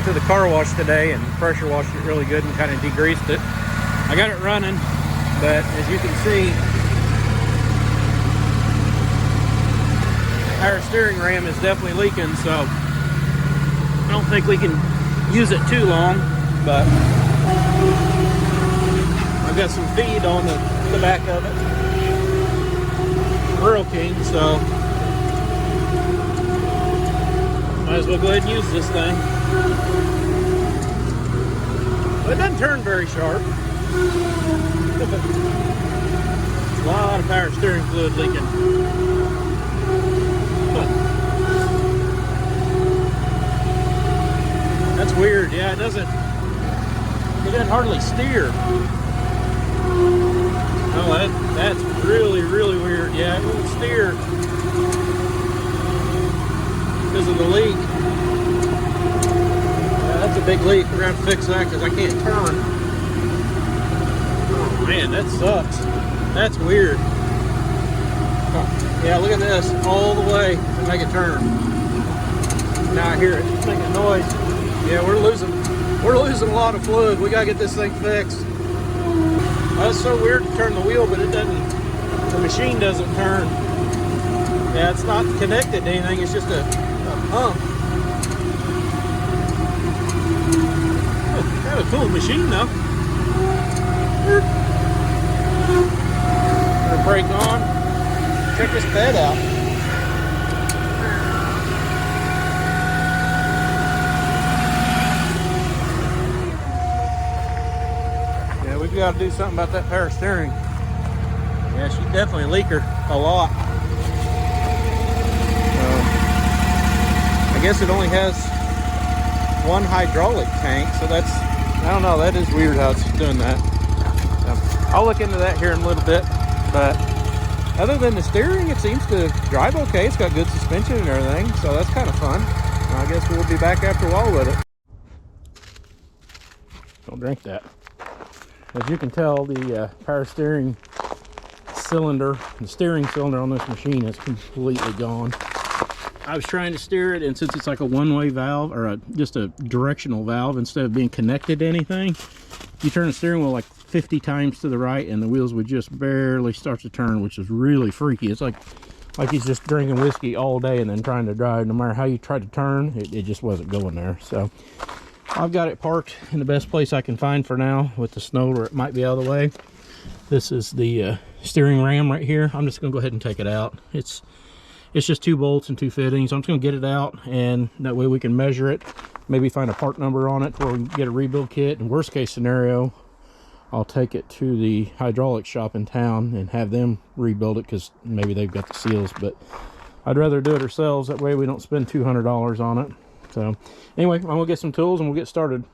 went to the car wash today and pressure washed it really good and kind of degreased it. I got it running, but as you can see, our steering ram is definitely leaking, so I don't think we can use it too long, but I've got some feed on the back of it, Rural King, so might as well go ahead and use this thing. But it doesn't turn very sharp. A lot of power steering fluid leaking. That's weird. Yeah, it doesn't hardly steer. Oh, that's really weird. Yeah, it won't steer because of the leak. Yeah, that's a big leak. We're gonna have to fix that because I can't turn. Oh man, that sucks. That's weird. Oh, yeah, look at this, all the way to make it turn. Now I hear it, it's making noise. Yeah, we're losing a lot of fluid. We gotta get this thing fixed. Oh, it's so weird to turn the wheel, but it doesn't. The machine doesn't turn. Yeah, it's not connected to anything. It's just a pump. Oh, kind of a cool machine though. Put a brake on. Check this bed out. Yeah, we've got to do something about that power steering. Yeah, she definitely leak her a lot. I guess it only has one hydraulic tank, so that's, I don't know, that is weird how it's doing that. I'll look into that here in a little bit, but other than the steering, it seems to drive okay. It's got good suspension and everything, so that's kind of fun. I guess we'll be back after a while with it. Don't drink that. As you can tell, the power steering cylinder, the steering cylinder on this machine is completely gone. I was trying to steer it, and since it's like a one-way valve, or just a directional valve instead of being connected to anything, you turn the steering wheel like 50 times to the right and the wheels would just barely start to turn, which is really freaky. It's like he's just drinking whiskey all day and then trying to drive. No matter how you try to turn, it just wasn't going there. So I've got it parked in the best place I can find for now, with the snow where it might be out of the way. This is the steering ram right here. I'm just gonna go ahead and take it out. It's just 2 bolts and 2 fittings. So I'm just gonna get it out, and that way we can measure it, maybe find a part number on it where we can get a rebuild kit. In worst case scenario, I'll take it to the hydraulic shop in town and have them rebuild it, because maybe they've got the seals, but I'd rather do it ourselves. That way we don't spend $200 on it. So anyway, I'm gonna get some tools and we'll get started.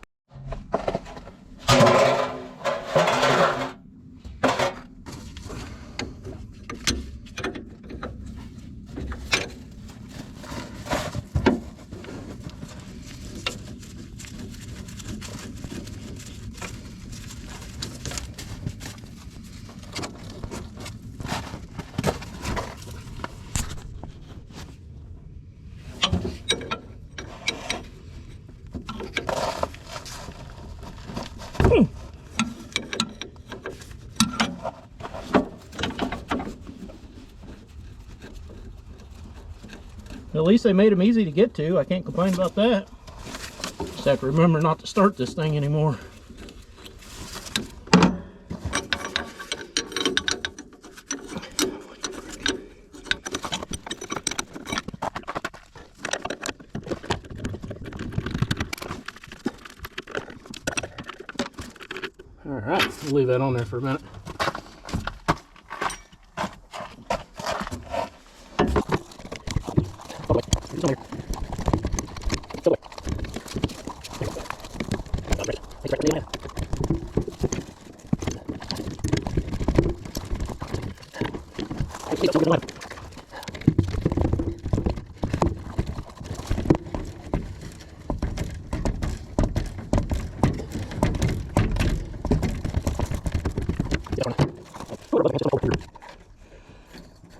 At least they made them easy to get to. I can't complain about that. Just have to remember not to start this thing anymore. All right, we'll leave that on there for a minute.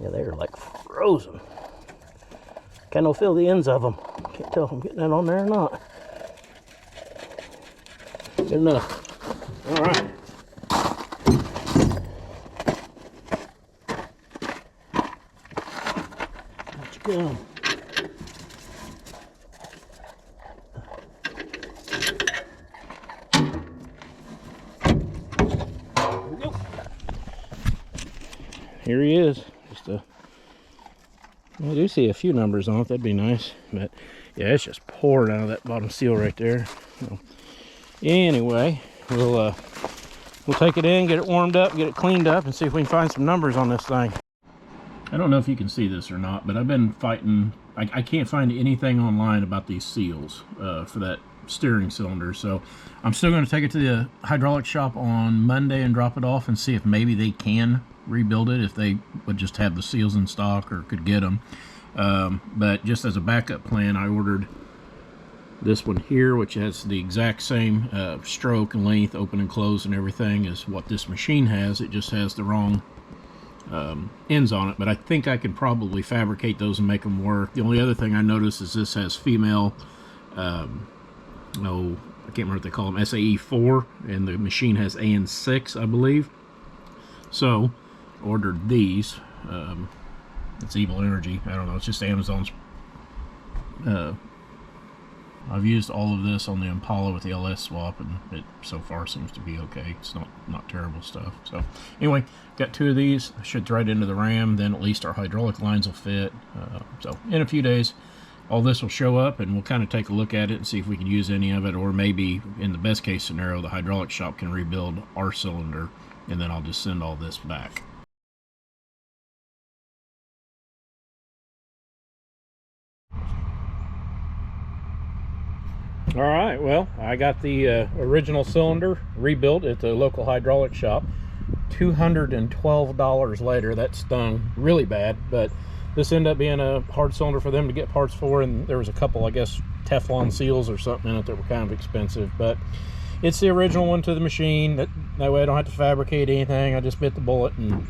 Yeah, they're like frozen. Can't no feel the ends of them. Can't tell if I'm getting that on there or not. Good enough. All right. Let's go. Here he is. I do see a few numbers on it. That'd be nice, but yeah, it's just pouring out of that bottom seal right there. So, anyway, we'll take it in, get it warmed up, get it cleaned up, and see if we can find some numbers on this thing. I don't know if you can see this or not, but I've been fighting. I can't find anything online about these seals for that steering cylinder, so I'm still going to take it to the hydraulic shop on Monday and drop it off and see if maybe they can rebuild it, if they would just have the seals in stock or could get them. But just as a backup plan, I ordered this one here, which has the exact same stroke and length, open and close and everything as what this machine has. It just has the wrong ends on it, but I think I can probably fabricate those and make them work. The only other thing I noticed is this has female I can't remember what they call them, SAE 4, and the machine has AN6, I believe. So ordered these. It's Evil Energy. I don't know, it's just Amazon's. I've used all of this on the Impala with the LS swap, and it so far seems to be okay. It's not terrible stuff. So anyway, got 2 of these. Should thread into the ram, then at least our hydraulic lines will fit. So in a few days, all this will show up, and we'll kind of take a look at it and see if we can use any of it, or maybe in the best case scenario, the hydraulic shop can rebuild our cylinder, and then I'll just send all this back. All right, well, I got the original cylinder rebuilt at the local hydraulic shop. $212 later. That stung really bad, but this ended up being a hard cylinder for them to get parts for, and there was a couple, I guess, Teflon seals or something in it that were kind of expensive, but it's the original one to the machine. That way I don't have to fabricate anything. I just bit the bullet and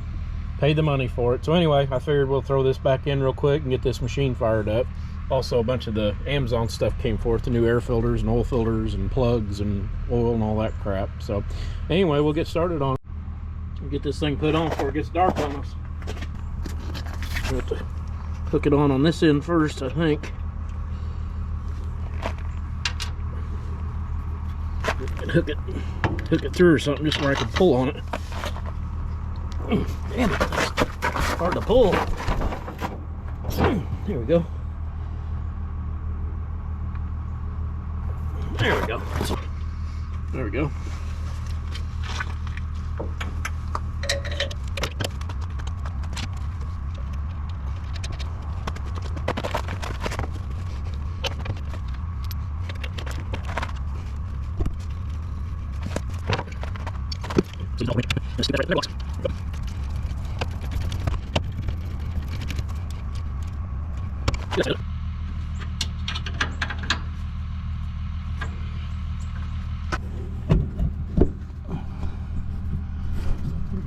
paid the money for it. So anyway, I figured we'll throw this back in real quick and get this machine fired up. Also, a bunch of the Amazon stuff came forth, the new air filters and oil filters and plugs and oil and all that crap. So anyway, we'll get started on it. We'll get this thing put on before it gets dark on us. We'll have to hook it on this end first, I think. And hook it through or something, just where I can pull on it. Damn it, it's hard to pull. There we go. There we go. There we go.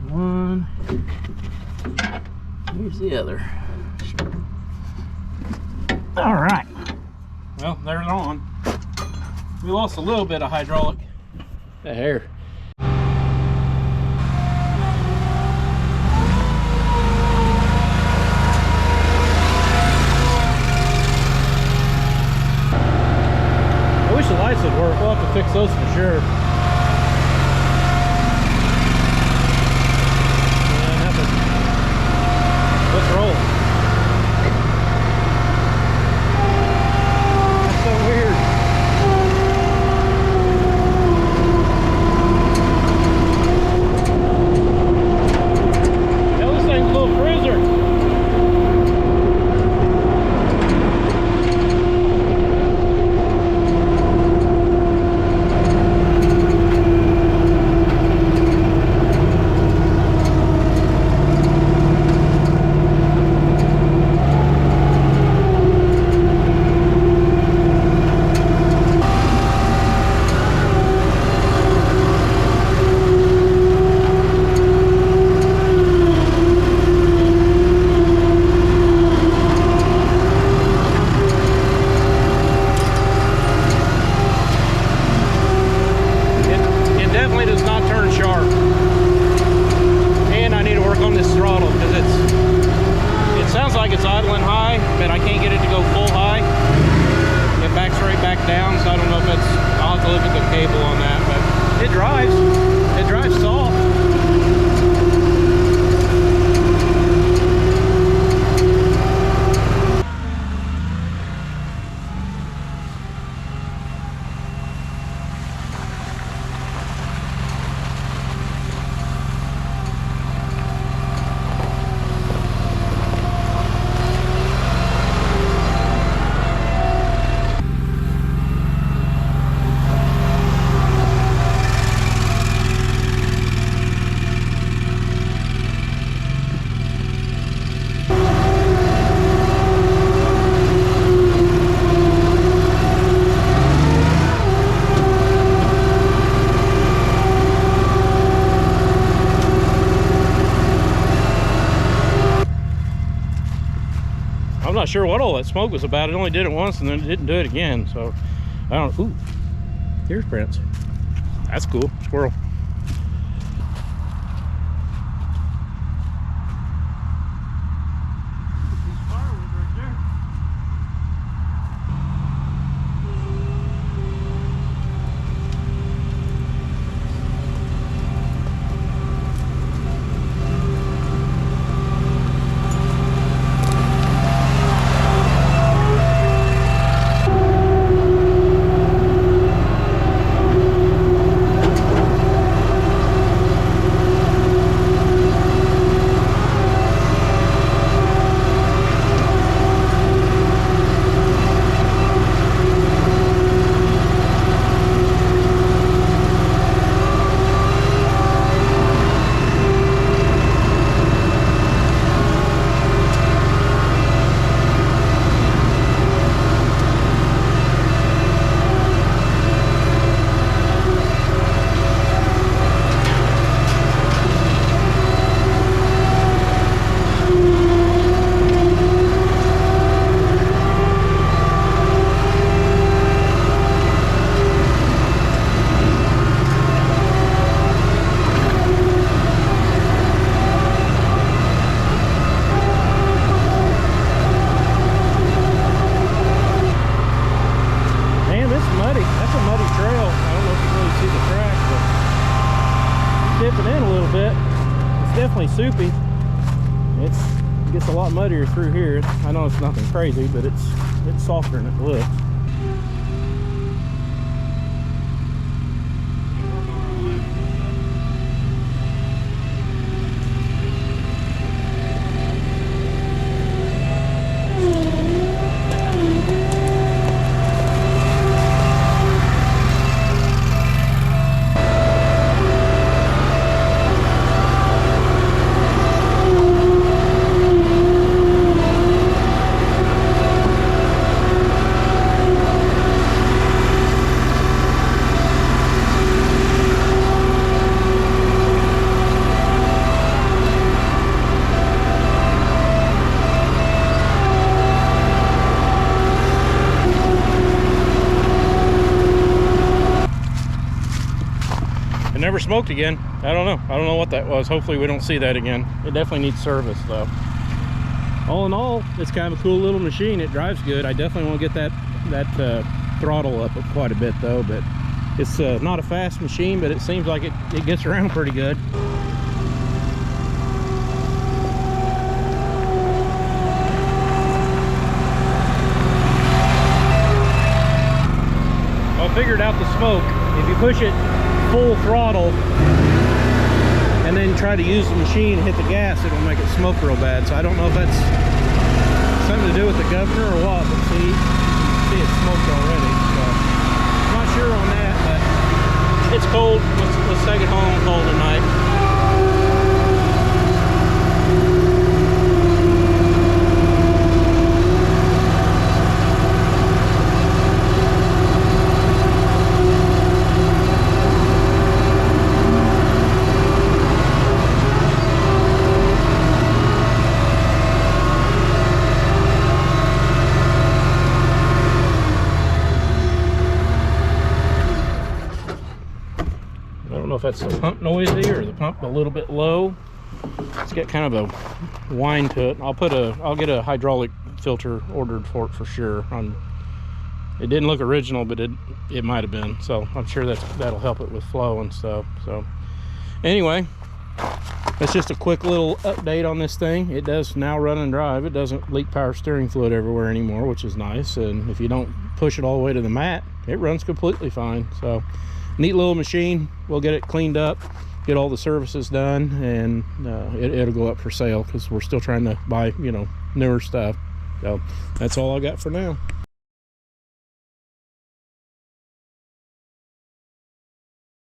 One. Here's the other. All right. Well, they're on. We lost a little bit of hydraulic air. I wish the lights would work. We'll have to fix those for sure. Let's roll. That's so weird. Hell, this thing's a little cruiser. not sure what all that smoke was about. It only did it once and then it didn't do it again. So I don't. Ooh, here's prints. That's cool. Squirrel. Soupy. It gets a lot muddier through here. I know it's nothing crazy, but it's softer than it looks. Never smoked again. I don't know what that was. Hopefully we don't see that again. It definitely needs service though. All in all, it's kind of a cool little machine. It drives good. I definitely want to get that throttle up quite a bit though, but it's not a fast machine, but it seems like it gets around pretty good. Well, I figured out the smoke. If you push it full throttle and then try to use the machine and hit the gas, it'll make it smoke real bad. So I don't know if that's something to do with the governor or what, but see it's smoked already. So I'm not sure on that, but it's cold. Let's take it home cold tonight. If that's the pump noisy or the pump a little bit low. It's got kind of a whine to it. I'll get a hydraulic filter ordered for it for sure. It didn't look original, but it might have been, so I'm sure that'll help it with flow and stuff. So anyway, that's just a quick little update on this thing. It does now run and drive. It doesn't leak power steering fluid everywhere anymore, which is nice. And if you don't push it all the way to the mat, it runs completely fine. So neat little machine. We'll get it cleaned up, get all the services done, and it'll go up for sale because we're still trying to buy, newer stuff. So that's all I got for now.